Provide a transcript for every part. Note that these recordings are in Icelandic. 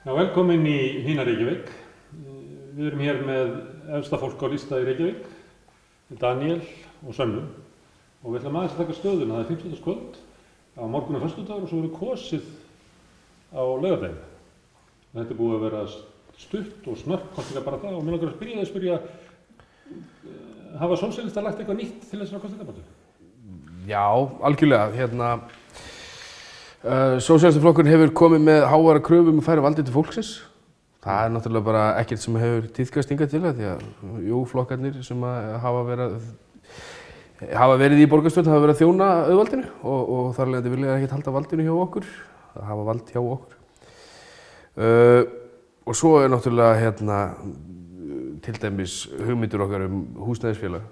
Já, velkomin í Hina Reykjavík. Við erum hér með efsta fólk á lista í Reykjavík, Daniel og Sönnu. Og við ætlum aðeins að taka stöðuna, það er 50. á morgun og föstudagur og svo verður kosið á laugardaginn. Þetta er búið að vera stutt og snörp kosningabaráttu og mig langar að spyrja, hafa sósíalistar lagt eitthvað nýtt til þessara kosningabaráttu? Já, algjörlega. Sósíalistaflokkurinn hefur komið með hávara kröfum að færa valdið til fólksins. Það er náttúrulega bara ekkert sem hefur tíðkast hingað til það, því að flokkarnir sem hafa verið í borgarstjórn hafa verið að þjóna auðvaldinu og þar af leiðandi vilja ekkert halda valdinu hjá okkur, að hafa vald hjá okkur. Og svo er náttúrulega til dæmis hugmyndir okkar húsnæðisfélag,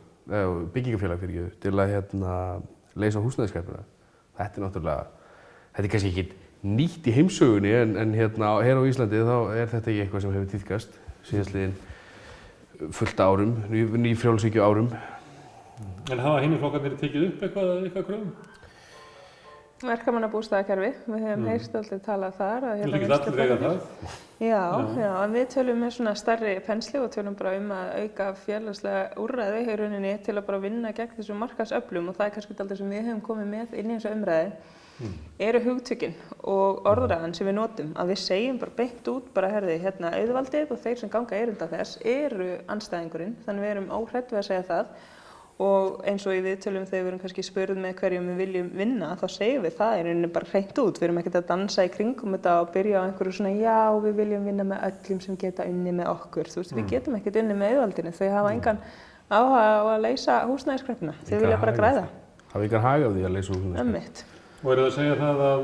byggingafélag til að leysa húsnæðiskrepuna. Þetta er kannski ekki nýtt í heimsögunni en hér á Íslandi þá er þetta ekki eitthvað sem hefur tíðkast síðastliðin fullt árum, ný frjálshyggju árum. En hafa hinir flokkarnir tekið upp eitthvað kröfum? Verkamannabústaðakerfi, við hefum heyrt aldrei talað þar. Þú veist ekki allir eiga það? Já, en við tölum með svona stærri pensli og tölum bara að auka félagslega úrræði í rauninni til að bara vinna gegn þessum markaðsöflum og það er kannski aldrei sem við hefum komið með inn í þessu umræði. Eru hugtökin og orðræðan sem við notum að við segjum bara beint út auðvaldið og þeir sem ganga erinda þess eru andstæðingurinn, þannig við erum óhrædd við að segja það og eins og í viðtölum þegar við erum kannski spurð með hverjum við viljum vinna þá segjum við það er bara hreint út, við erum ekkert að dansa í kringum þetta og byrja á einhverju svona já við viljum vinna með öllum sem geta unnið með okkur, þú veist við getum ekkert unnið með auðvaldinu, þau hafa engan áhuga á að leysa húsnæðiskreppuna, þau vilja bara græða. Hafa engan hag af því að leysa húsnæðiskreppuna. Og eru það að segja það að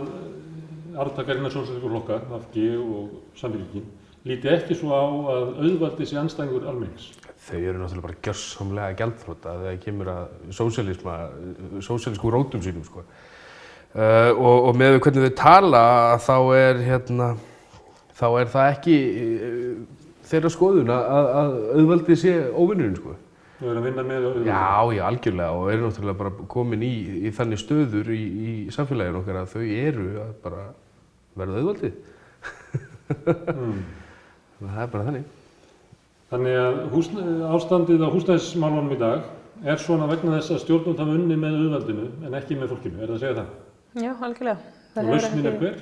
arftakar innan sósíalísku flokka, VG og Samfylkingin, líti ekki svo á að auðvaldið sé andstæðingur almennings? Þau eru náttúrulega bara gjörsamlega gjaldþrota þegar kemur að sósíalísku rótum sínum, sko. Og með hvernig þau tala þá er það ekki þeirra skoðun að auðvaldið sé óvinnurinn, sko. Þau eru að vinna með auðvaldið? Já, algjörlega og eru náttúrulega bara komin í þannig stöður í samfélaginu okkar að þau eru að bara verða auðvaldið. Það er bara þannig. Þannig að ástandið á húsnæðismálunum í dag er svona vegna þess að stjórnvöld hafa unnið með auðvaldinu en ekki með fólkinu, er það að segja það? Já, algjörlega. Og lausnin er hver?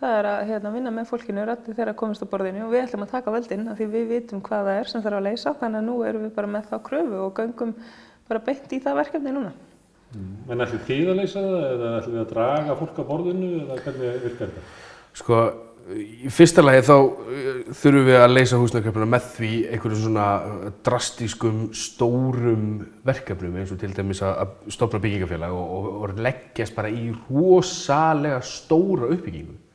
Það er að vinna með fólkinu raddir þegar komast á borðinu og við ætlum að taka völdin af því við vitum hvað það er sem þarf að leysa þannig að nú erum við bara með þá kröfu og göngum bara beint í það verkefni núna. En ætlið þið að leysa það eða ætlið þið að draga fólk á borðinu eða hvernig virkar þetta? Sko, í fyrsta lagi þá þurfum við að leysa húsnæðiskreppuna með því einhverjum svona drastískum stórum verkefnum eins og til dæmis að stofna byggingafélag og leggjast bara í rosalega stóra uppbyggingu.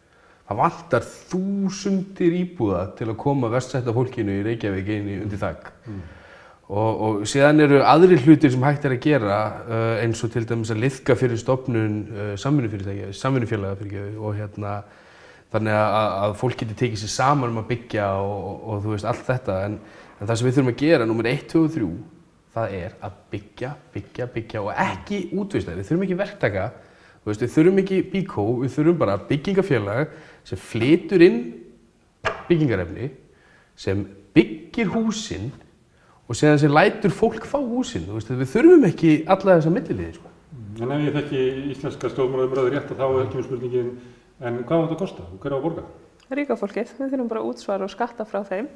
Það vantar þúsundir íbúða til að koma vestsetta fólkinu í Reykjavík undir þak. Og síðan eru aðrir hlutir sem hægt er að gera eins og til dæmis að liðka fyrir stofnun samvinnufélaga og þannig að fólk geti tekið sér saman að byggja og þú veist allt þetta. En það sem við þurfum að gera, númer 1, 2 og 3, það er að byggja og ekki útvista. Við þurfum ekki verktaka. Við þurfum ekki bíkó, við þurfum bara byggingafélag sem flytur inn byggingarefni, sem byggir húsin og síðan sem lætur fólk fá húsin. Við þurfum ekki alla þessa milliliði. Sko. En ef ég þekki íslenska stjórnmálaumræðu rétt þá er kemur spurningin, en hvað á þetta að kosta og hver á að borga? Ríka fólkið, við þurfum bara útsvar og skatta frá þeim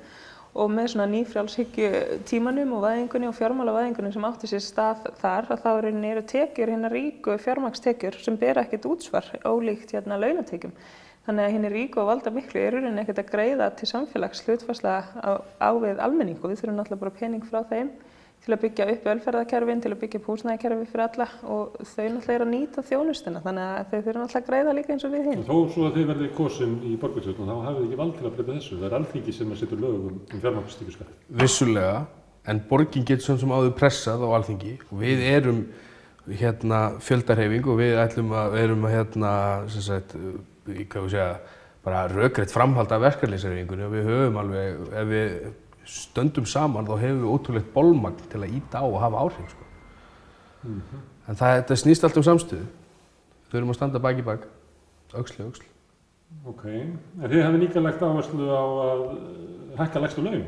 og með svona nýfrjálshyggju tímanum og væðingunni og fjármálavæðingunni sem átti sér stað þar að þá eru tekjur hinna ríku fjármagnstekjur sem bera ekkert útsvar ólíkt launatekjum. Þannig að hinni ríku og valda miklu eru ekkert að greiða til samfélags hlutfallslega á við almenning og við þurfum náttúrulega bara pening frá þeim til að byggja upp velferðarkerfin, til að byggja upp húsnæðiskerfi fyrir alla og þau náttúrulega að nýta þjónustuna þannig að þau þurfum náttúrulega að greiða líka eins og við hinn. Þó svo að þið verðið kosin í borgarstjórn þá hafið þið ekki vald til að breyta þessu. Það er Alþingi sem setur lög fjármagnstekjuskatt. Vissulega, en borgin getur sem áður pressað á Alþingi og við erum fjöldahreyfing og við erum bara rökrétt framhald af verkalýðshreyfingunni og við höfum alveg, ef við stöndum saman þá hefur við ótrúlegt bolmagn til að ýta á og hafa áhrif. Sko. En þetta snýst allt samstöðu. Við þurfum að standa bak í bak, öxl í öxl. Ok, en þið hafið líka lagt áherslu á að hækka lægstu laun.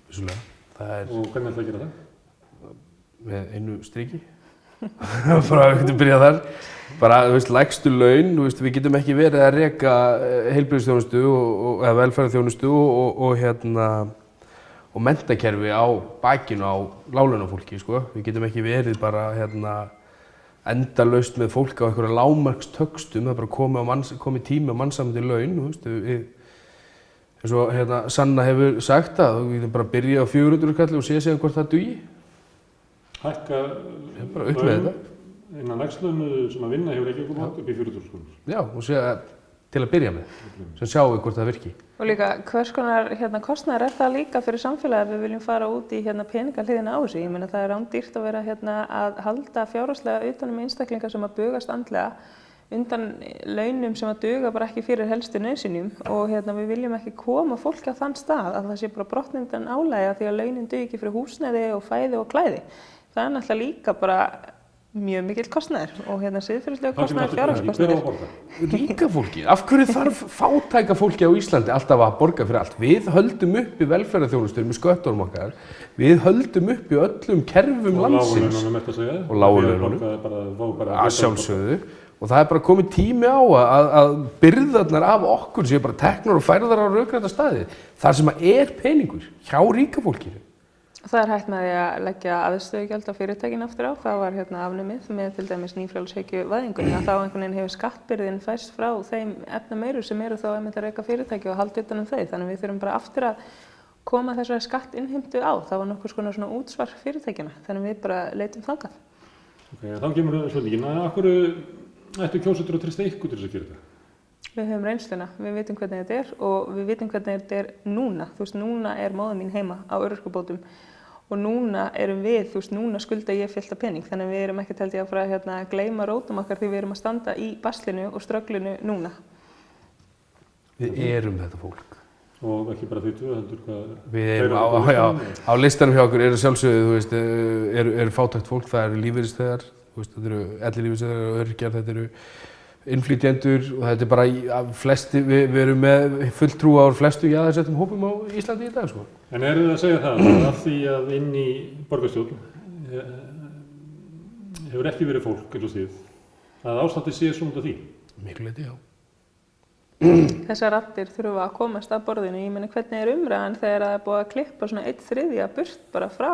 Vissulega. Og hvernig ætlaðu að gera það? Með einu striki. Bara við getum byrjað þar. Bara, þú veist, lægstu laun, þú veist, við getum ekki verið að reka heilbrigðisþjónustu eða velferðarþjónustu og menntakerfi á bakinu á láglaunafólki, sko. Við getum ekki verið bara, endalaust með fólk á einhverja lágmarkstöxtum, það er bara komið tími á mannsæmandi laun, þú veist, eins og Sanna hefur sagt að við getum bara að byrja á 400 kalli og sé síðan hvort það dugi. Hækka bara upp með þetta. Innan lægstlaunu sem að vinna hefur ekki upp í 4.000 krónur. Já, og sé til að byrja með, sem sjáum við hvort það virki. Og líka, hvers konar kostnaður það líka fyrir samfélagið ef við viljum fara út í peningahliðina á þessu? Ég meina það rándýrt að vera að halda fjárhagslega utan einstaklinga sem að bugast andlega undan launum sem að duga bara ekki fyrir helstu nauðsynjum og við viljum ekki koma fólki á þann stað að það sé bara brotnundan álagi því að launin dugi ekki fyrir húsnæði og fæði og klæði. Það er náttúrulega líka bara mjög mikill kostnaður og siðferðislegur kostnaður, fjárhagskostnaður. Ríka fólki, af hverju þarf fátæka fólki á Íslandi alltaf að borga fyrir allt? Við höldum uppi velferðarþjónustur með sköttunum okkar, við höldum uppi öllum kerfum landsins og láglaununum, að sjálfsögðu. Og það er bara komið tími á að byrðarnar af okkur séu bara teknar og færðar á rökræta staði. Þar sem er peningur hjá ríka fólkinu. Það er hægt með því að leggja aðstöðugjald á fyrirtækin aftur á. Það var afnumið með til dæmis nýfrjálshyggjuvæðingunni að þá einhvern veginn hefur skattbyrðin færst frá þeim efnameiru sem eru þá einmitt að reka fyrirtæki og halda utan þau. Þannig við þurfum bara aftur að koma þessari skattinnheimtu á. Það var nokkurs konar svona útsvar fyrirtækina. Þannig við bara leitum þangað. Ok, þá kemur spurningin að af hverju ættu kjósendur að treysta ykkur til þess að gera þetta? Við höfum reynsluna, við vitum hvernig þetta er og við vitum hvernig þetta er núna. Þú veist, núna er móðir mín heima á örorkubótum og núna erum við, þú veist, núna skulda ég fullt af pening. Þannig að við erum ekkert held ég að fara að gleyma rótum okkar því við erum að standa í baslinu og strögglinu núna. Við erum þetta fólk. Og ekki bara þau tvö, heldur hvað? Við erum á listanum hjá okkur eru sjálfsögðu, þú veist, eru fátækt fólk, það eru lífeyrisþegar. Þetta eru ellilífeyrisþegar og öryrkjar, þetta eru innflytjendur og þetta er bara flesti, við erum með fulltrúa á flestu jaðarsettum hópum á Íslandi í dag, sko. En eru þið að segja það að því að inn í borgarstjórn hefur ekki verið fólk eins og þið, að ástandið sé svona út af því? Miklu leyti, já. Þessar raddir þurfa að komast að borðinu. Ég meina, hvernig er umræðan þegar það er búið að klippa svona 1/3 burt bara frá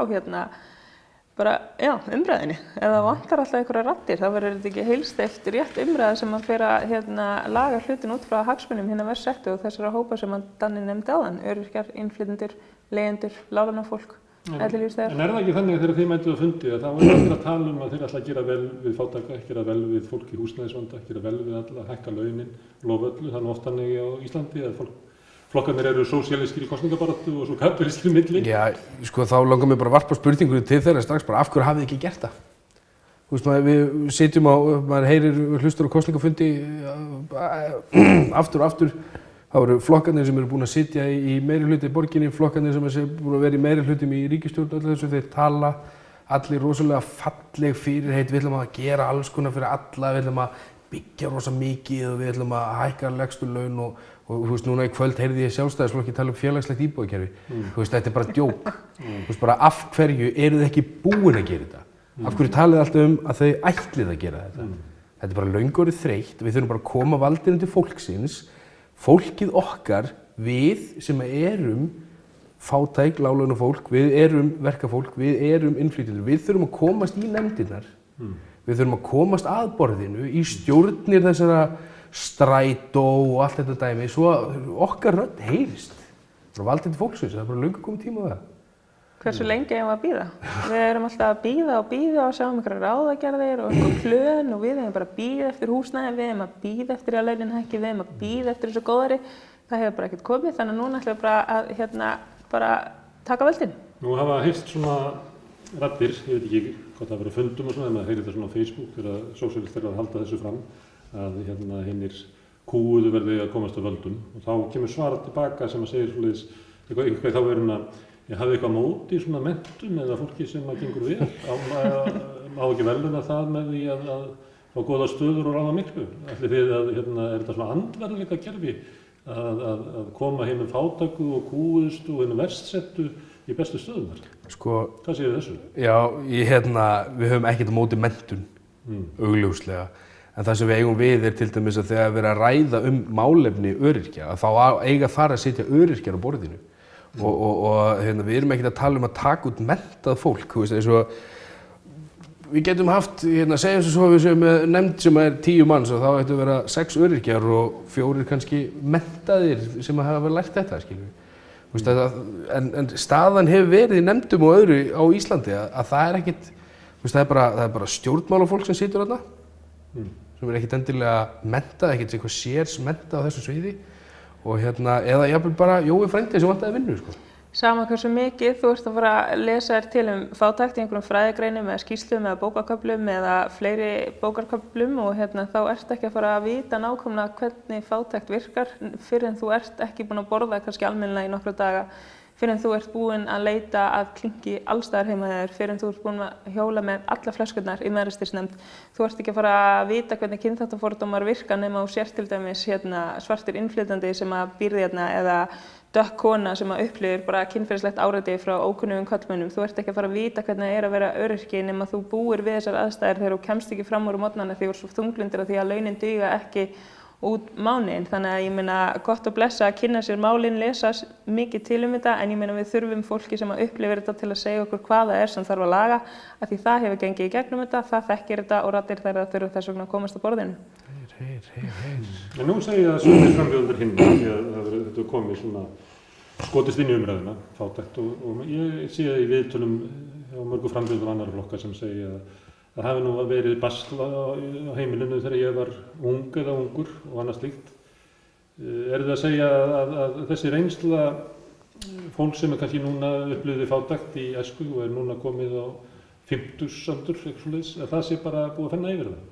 umræðinni. Ef það vantar alltaf einhverja raddir, þá verður þetta ekki heilst eftir rétt umræða sem að fyrir að laga hlutin út frá hagsmunum verst settu og þessara hópa sem að Danni nefndi áðan, öryrkjar, innflytjendur, leigjendur, láglaunafólk, ellilífeyrisþegar. En er það ekki þannig þegar þið mætuð að fundi að það var allir að tala að þeir ætla að gera vel við fátæka, gera vel við fólk í húsnæðisvanda, gera vel við alla, hækka launin, lofa öllu, það oft þannig á Íslandi að flokkarnir eru sósíalískir í kostningabaráttu og svo kapitalistir í milli. Já, sko þá langar mér bara að varpa spurningu til þeirra strax bara af hverju hafið þið ekki gert það? Þú veist, við sitjum maður heyrir hlustur á kostningafundi aftur og aftur. Það eru flokkarnir sem eru búin að sitja í meirihluta í borginni, flokkarnir sem eru búin að vera í meirihlutum í ríkisstjórn, öllu þessu, þeir tala allir rosalega falleg fyrirheit, við ætlum að gera alls konar fyrir alla, við ætlum að byggja rosa mikið og við ætlum að hækka lægstu laun og þú veist, núna í kvöld heyrði ég Sjálfstæðisflokki tala félagslegt íbúðakerfi. Þú veist, þetta er bara djók. Þú veist, bara af hverju eru þið ekki búin að gera þetta? Af hverju talið alltaf að þau ætlið að gera þetta? Þetta er bara löngu orðið þreytt, við þurfum bara að koma valdinu til fólksins, fólkið okkar, við sem erum fátæk, láglaunafólk, við erum verkafólk, við erum innflytjendur, við þurfum að komast í nefndirnar, við þurfum að komast að borðinu í stjórnir þessara strætó og allt þetta dæmi, svo okkar rödd heyrist frá valdinu til fólksins, það er bara löngu komið tíma á það. Hversu lengi eigum við að bíða? Við erum alltaf að bíða og sjá einhverjar ráðagerðir og einhver plön og við eigum bara að bíða eftir húsnæði, við eigum að bíða eftir að launin hækki, við eigum að bíða eftir þessu góðæri. Það hefur bara ekkert komið, þannig að núna ætlum við bara að bara taka völdin. Nú hafa heyrst svona raddir, ég veit ekki hvað það verið fundum og svona, en maður heyrir þetta svona á Facebook þegar sósíalistar að halda þessu fram að hinnir kúuðu verði að komast að völdum og þá kemur svar tilbaka sem að segir svoleiðis eitthvað þá verður ég hafði eitthvað móti í svona menntun eða fólki sem að gengur vel á ekki veluna það með því að fá góða stöður og ráða miklu. Ætlið þið að, er þetta svona andverðleika kerfi að koma hinum fátæku og kúuðustu og hinum verstsettu í bestu stöðunar? Sko, hvað séu þessu? Já, við höfum ekkert á móti menntun, augljóslega. En það sem við eigum við til dæmis að þegar við erum að ræða málefni öryrkja, að þá eiga þar að setja öryrkjar á borðinu. Og við erum ekkert að tala að taka út menntað fólk, eins og við getum haft, segjum svo við séum með nefnd sem 10 manns og þá ættu að vera 6 öryrkjar og 4 kannski menntaðir sem hafa lært þetta, en staðan hefur verið í nefndum og öðru á Íslandi að það ekkert, það er bara stjórnmálafólk sem situr þarna, sem ekkert endilega menntað, ekkert eitthvað sérs menntað á þessu sviði og eða jafnvel bara Jói frændi sem vantaði vinnu, Sama hversu mikið þú ert að fara að lesa þér til fátækt í einhverjum fræðigreinum eða skýrslum eða bókarköflum eða fleiri bókarköflum og þá ert ekki að fara að vita nákvæmlega hvernig fátækt virkar fyrr en þú ert ekki búin að borða kannski almennilega í nokkra daga, fyrr en þú ert búin að leita að klinki allstaðar heima þér, fyrr en þú ert búin að hjóla með alla flöskurnar í meðræstisnefnd. Þú ert ekki að fara að vita hvernig kynþáttafordómar virka nema þú sért til dæmis svartur innflytjandi sem að býrði eða dökk kona sem að upplifir bara kynferðislegt áreiti frá ókunnugum karlmönnum. Þú ert ekki að fara að vita hvernig það að vera öryrki nema þú búir við þessar aðstæður þegar þú kemst ekki fram úr morgnana því þú ert svo þunglyndur því að launin duga ekki út mánuðinn. Þannig að ég meina gott að blessa að kynna sér málin, lesa mikið til þetta en ég meina við þurfum fólki sem að upplifir þetta til að segja okkur hvað það sem þarf að laga af því það hefur gengið í gegnum þetta, það þekkir þetta og raddir þeirra þurfa þess vegna að komast á borðinu. En nú segi ég að svolítið frambjóðendur hinn því að þetta komið svona skotist inn í umræðuna, fátækt og ég sé í viðtölum á mörgu frambjóðendur annarra flokka sem segja að það hafi nú verið basl á heimilinu þegar ég var ung eða ungur og annað slíkt. Er þið að segja að þessi reynsla fólk sem kannski núna upplifði fátækt í æsku og núna komið á 50-aldur, eitthvað svoleiðis, að það sé bara búið að fenna yfir það?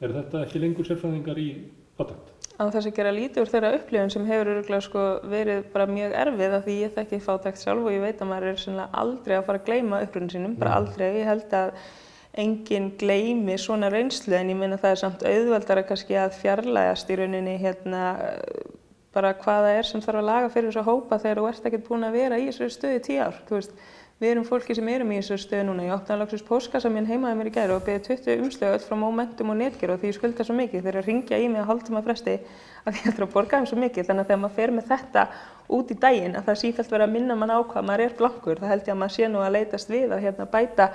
Er þetta ekki lengur sérfræðingar í fátækt? Á þess að gera lítið úr þeirra upplifun sem hefur örugglega verið bara mjög erfið af því ég þekki fátækt sjálf og ég veit að maður er sennilega aldrei að fara að gleyma uppruna sínum, bara aldrei. Ég held að enginn gleymi svona reynslu en ég meina það er samt auðveldara kannski að fjarlægast í rauninni bara hvað það er sem þarf að laga fyrir þessa hópa þegar þú ert ekkert búin að vera í þessari stöðu í 10 ár. Þú veist, við erum fólki sem erum í þessari stöðu núna. Ég opnaði loksins póstkassa minn heima hjá mér í gær og beðið 20 umslög öll frá Momentum og Netgyro og því ég skulda svo mikið. Þeir eru að hringja í mig á hálftíma fresti að ég ætla að borga þeim svo mikið. Þannig að þegar maður fer með þetta út í daginn að það sífellt verið að minna mann á hvað maður er blankur, það held ég að maður sé nú að leitast við að bæta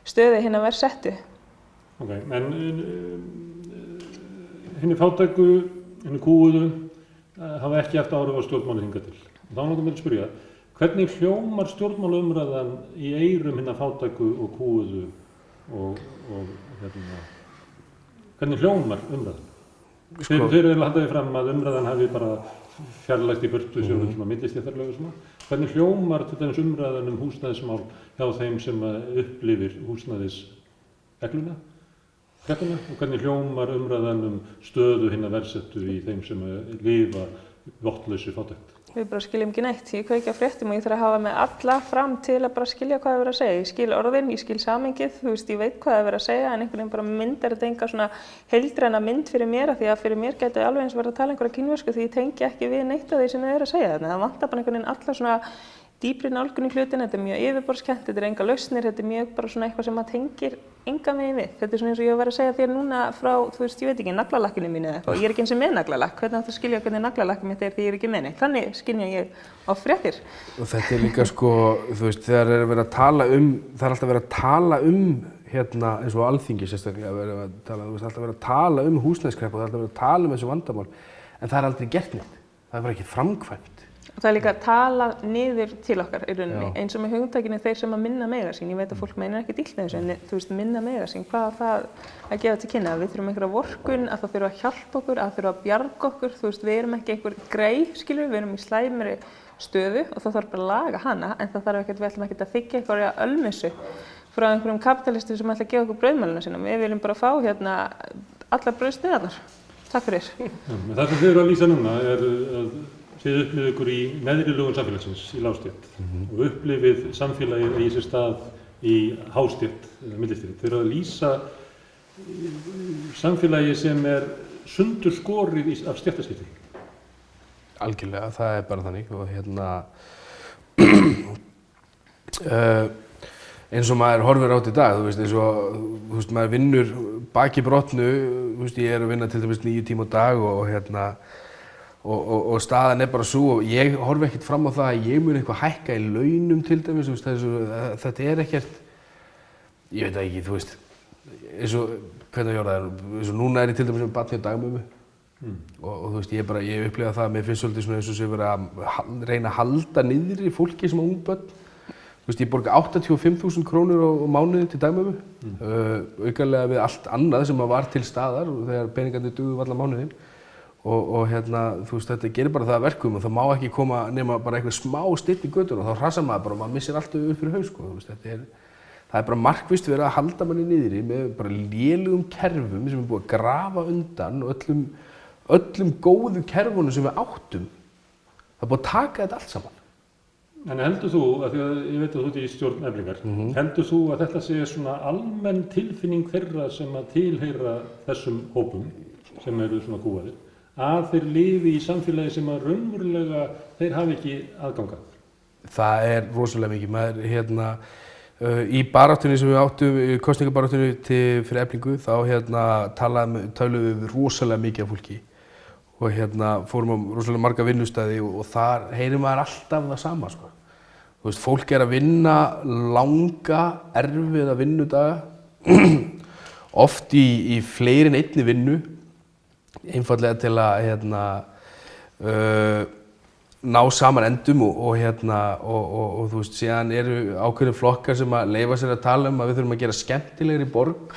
stöðu hinna verð settu. Ok, en hinni fátæku, hinni kúuðu hafa ekki haft áhrif á stjórnmálið hingað til. Þá langar mér að spyrja, hvernig hljómar stjórnmálaumræðan í eyrum hinna fátæku og kúuðu og hvernig hljómar umræðan? Þeir eru að halda því fram að umræðan hafi bara fjarlægt í burtu sjóðum svona millistéttarlög og svona. Hvernig hljómar til dæmis umræðan húsnæðismál hjá þeim sem upplifir húsnæðisregluna, kreppuna og hvernig hljómar umræðan stöðu hinna verðsettu í þeim sem lifa vottlausu fátækt? Við bara skiljum ekki neitt. Ég kveiki á fréttum og ég þarf að hafa með alla fram til að bara skilja hvað það er verið að segja. Ég skil orðin, ég skil samhengið, þú veist, ég veit hvað það er verið að segja en einhvern veginn bara myndar þetta enga svona heildræna mynd fyrir mér af því að fyrir mér gæti alveg eins verið að tala einhverja kínversku því ég tengi ekki við neitt af því sem þið eru að segja þarna. Það vantar bara einhvern veginn alla svona dýpri nálgun í hlutin, þetta er mjög yfirborðskennt, þetta er enga lausnir, þetta er mjög bara svona eitthvað sem maður tengir enga megin við. Þetta er svona eins og ég var að vera að segja þér núna frá, þú veist, ég veit ekki, naglalakkinu mínu eða eitthvað. Ég er ekki eins og með naglalakk, hvernig áttu að skilja hvernig naglalakk mitt er því ég er ekki með neitt. Þannig skynja ég á fréttir. Og þetta er líka þú veist, þegar er verið að tala það er alltaf verið að tala eins og Alþingi sérstaklega, þú veist, alltaf verið að tala húsnæðiskreppu og alltaf verið að tala þessu vandamál, en það er aldrei gert neitt. Það er bara ekki framkvæmt. Og það er líka að tala niður til okkar í rauninni, eins og með hugtakinu þeir sem að minna mega sín. Ég veit að fólk meinar ekki dýlt með þessu, en þú veist, minna mega sín, hvað er það að gefa til kynna? Við þurfum einhverja vorkunn, að það þurfa að hjálpa okkur, að það þurfa að bjarga okkur, þú veist, við erum ekki einhver grey, skilur við erum í slæmri stöðu og það þarf bara að laga hana, en það þarf ekkert, við ætlum ekkert að þiggja einhverja ölmusu frá einhverjum kapitalistum sem ætla að gefa okkur brauðmæluna sína. Við viljum bara fá allar brauðsneiðarnar. Takk fyrir. Það sem þið eru að lýsa núna er að þið upplifið ykkur í neðri lögum samfélagsins í lágstétt og upplifið samfélagið í sér stað í hástétt eða millistétt. Þið eru að lýsa samfélagi sem sundur skorið af stéttaskipti. Algjörlega, það bara þannig og eins og maður horfir át í dag, eins og maður vinnur baki brotnu, ég að vinna til dæmis 9 tíma á dag og staðan bara svo og ég horfi ekkert fram á það að ég mun eitthvað hækka í launum til dæmis, þetta ekkert, ég veit það ekki, eins og hvernig ég orða það, eins og núna ég til dæmis með barni á dagmömmu og ég upplifa það að mér finnst svolítið eins og sem verið að reyna að halda niðri fólki sem ung börn. Ég borga 85.000 krónur á mánuði til dagmömmu, aukalega við allt annað sem var til staðar þegar peningandi dugðu allan mánuðinn og þetta gerir bara það að verkum og það má ekki koma nema bara einhver smá stytt í götuna og þá hrassar maður bara og maður missir allt upp fyrir haus. Það bara markvisst verið að halda manni niðri með bara lélugum kerfum sem búið að grafa undan og öllum góðu kerfunum sem við áttum. Það búið að taka þetta allt saman. En heldur þú, af því að ég veit að þú ert í stjórn Eflingar, heldur þú að þetta sé svona almenn tilfinning þeirra sem að tilheyra þessum hópum sem eru svona kúgaðir, að þeir lifi í samfélagi sem að raunverulega þeir hafi ekki aðgangað? Það rosalega mikið. Maður, í baráttunni sem við áttum, í kosningabaráttunni fyrir Eflingu, þá töluðum við rosalega mikið af fólki og fórum á rosalega marga vinnustæði og þar heyrir maður alltaf það sama. Fólk að vinna langa, erfiða vinnudaga, oft í fleiri en einni vinnu, einfaldlega til að ná saman endum og síðan eru ákveðnir flokkar sem að leyfa sér að tala að við þurfum að gera skemmtilegri borg.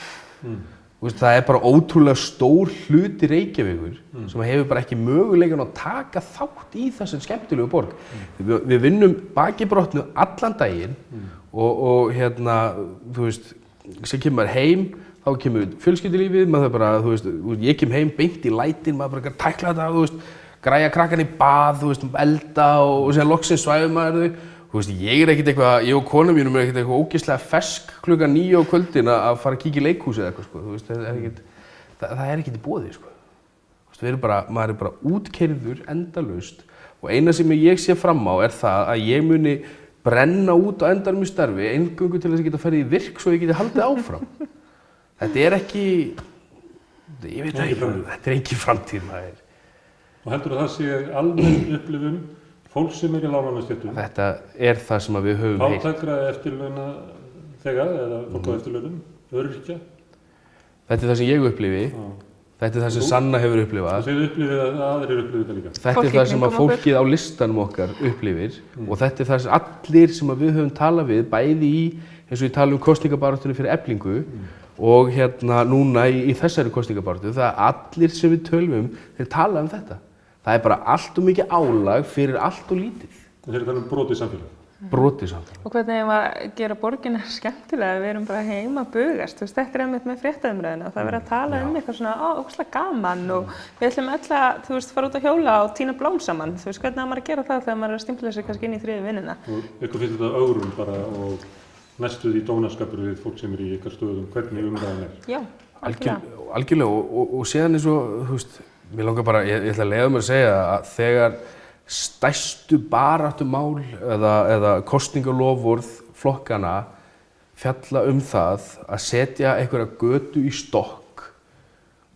Það bara ótrúlega stór hluti Reykjavíkur sem hefur bara ekki möguleikann að taka þátt í þessum skemmtilegu borg. Við vinnum baki brotnu allan daginn og sem kemur heim, þá kemur fjölskyldulífið, maður bara, ég kem heim beint í lætin, maður bara tækla þetta, græja krakkan í bað, elda og síðan loksins svæfir maður þau. Ég ég og konum mínum ekkert eitthvað ógeðslega fersk klukkan 9 á kvöldin að fara að kíkja í leikhús eða eitthvað, það ekkert í boði, maður bara útkeyrður endalaust og eina sem ég sé fram á það að ég muni brenna út á endanum í starfi eingöngu til þess að geta farið í virk svo ég geti haldið áfram. Þetta ekki, ég veit ekki, þetta ekki framtíð maður. Og heldur það sé almenn upplifun fólk sem í láglaunastéttum? Þetta það sem við höfum heyrt. Fátækra eftirlaunaþega eða fólk á eftirlaunum, öryrkja? Þetta það sem ég upplifi, þetta það sem Sanna hefur upplifað. Þið upplifið að aðrir upplifið þetta líka? Þetta það sem að fólkið á listanum okkar upplifir og þetta það sem allir sem við höfum talað við, bæði eins og ég tala kosningabaráttunni fyrir Eflingu og núna í þessari kosningabaráttu, það allir sem við tölum þeir tala þetta. Það bara allt og mikið álag fyrir allt og lítið. Þeir tala brotið samfélag. Brotið samfélag. Og hvernig eigum að gera borgina skemmtilega, við erum bara heima að bugast. Þetta einmitt með fréttaumræðuna. Það verið að tala eitthvað svona ógeðslega gaman og við ætlum öll að fara út að hjóla og tína blóm saman. Hvernig á maður að gera það þegar maður að stimpla sér kannski inn í þriðju vinnuna? Og ykkur finnst þetta ögrun bara og næstuð í dónaskapur við fólk sem í ykkar stöðum, hvernig umræðan Já, algjörlega. Og síðan eins og, mér langar bara, ég ætla að leyfa mér að segja að þegar stærstu baráttumál eða kosningaloforð flokkana fjalla það að setja einhverja götu í stokk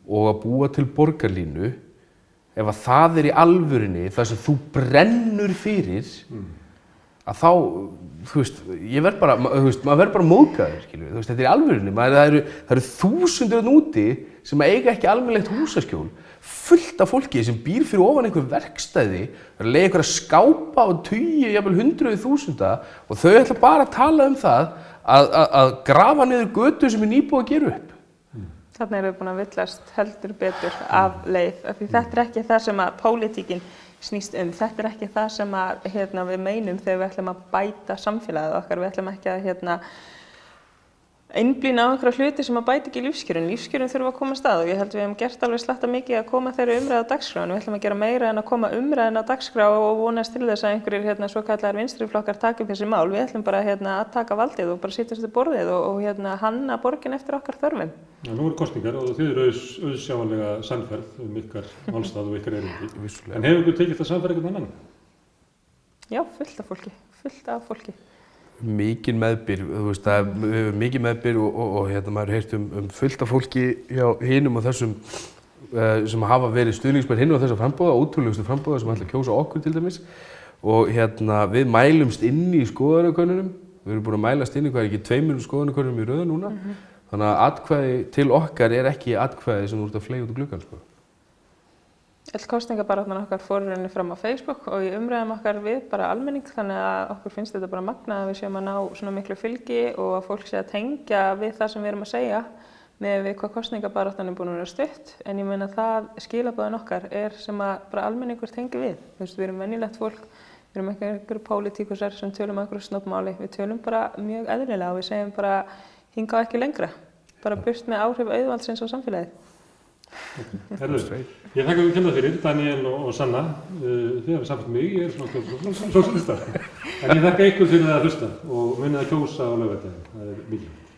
og að búa til borgarlínu, ef að það í alvörunni það sem þú brennur fyrir, að þá, ég verð bara, maður verður bara móðgaður, þetta í alvörunni, það eru þúsundir úti sem eiga ekki almennilegt húsaskjól, fullt af fólki sem býr fyrir ofan einhver verkstæði, að leiða einhverja skápa og tugi, jafnvel 100.000 og þau ætla bara að tala það að grafa niður götu sem nýbúið að gera upp. Þarna erum við búin að villast heldur betur af leið, af því þetta ekki það sem að pólitíkin snýst þetta ekki það sem að við meinum þegar við ætlum að bæta samfélagið okkar, við ætlum ekki að einblína á einhverja hluti sem að bæta ekki lífskjörin. Lífskjörin þurfa að koma af stað og ég held við hefum gert alveg slatta mikið að koma þeirri umræðu á dagskrá en við ætlum að gera meira en að koma umræðin á dagskrá og vonast til þess að einhverjir svo kallar vinstriflokkar taki upp þessi mál. Við ætlum bara að taka valdið og bara sitjast við borðið og hanna borgin eftir okkar þörfum. Já, nú eru kosningar og þið eru auðsjáanlega sannfærð ykkar málstað og ykkar erindi. En hefur ykkur tekið það sannfæra einhvern annan? Já, fullt af fólki. Mikinn meðbyr, þú veist, það er mikið meðbyr og maður heyrt fullt af fólki hjá hinum og þessum sem hafa verið stuðningsmenn hinn og þessar frambóða, ótrúlegustu frambóða sem ætla að kjósa okkur til dæmis og við mælumst inn í skoðanakönnunum, við erum búin að mælast inn í hvað ekki 2 skoðanakönnunum í röðu núna, þannig að atkvæði til okkar er ekki atkvæði sem þú ert að fleygja út úr gluggann, sko. Öll kosningabaráttan okkar fór í rauninni fram á Facebook og í umræðum okkar við bara almenning þannig að okkur finnst þetta bara magnað að við séum að ná svona miklu fylgi og að fólk sé að tengja við það sem við erum að segja með við hvað kosningabaráttan er búin að vera stutt en ég meina það skilaboðin okkar er sem að bara almenningur tengi við. Þú veist, við erum venjulegt fólk, við erum ekki einhverjir pólitíkusar sem tölum einhverju snobbmáli, við tölum bara mjög eðlilega og við segjum bara hingað ekki lengra, bara burt með áhrif auðvaldsins á samfélagið. Herðu, ég þakka ykkur kennað fyrir, Daniel og Sanna. Þið hafið samfétt mig, ég er svona sósíalista. En ég þakka ykkur fyrir að hlusta og munið að kjósa á laugardaginn, það er mikilvægt.